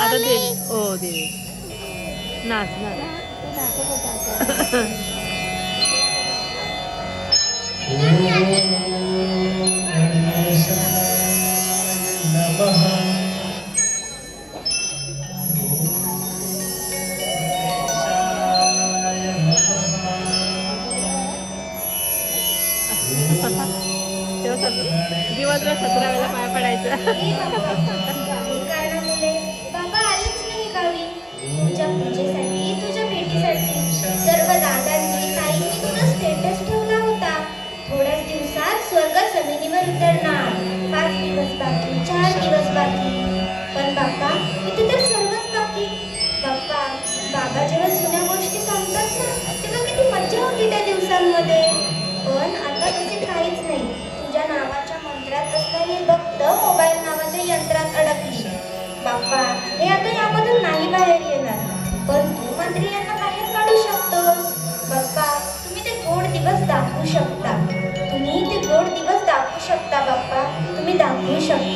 आता देवी ओ देवी नाच नाच तेव्हा दिवसभर 17 वेळा पाया पडायचं. बाबा आलेच नाही गावी. तुझ्या पूजेसाठी तुझ्या भेटीसाठी सर्व दादांनी ताईंनी तुझा स्टेटस ठेवला होता. थोड्याच दिवसात स्वर्ग जमिनीवर उतरणार. 5 दिवस बाकी, 4 दिवस बाकी. पण बाप्पा इथे तर सर्वच बाकी. बाप्पा बाबा जेव्हा जुन्या गोष्टी सांगतात ना तेव्हा किती मज्जा होती त्या दिवसांमध्ये. पण आता तुझे काहीच नाही. तुझ्या नावाच्या मंत्रात असणारी भक्त मोबाईल नावाच्या यंत्रात अडकली. बाप्पा हे आता यामधून नाही बाहेर येणार. पण तू मंत्री यांना बाहेर काढू शकतोस. बाप्पा तुम्ही ते गोड दिवस दाखवू शकता. तुम्ही ते गोड दिवस दाखवू शकता बाप्पा. तुम्ही दाखवू शकता.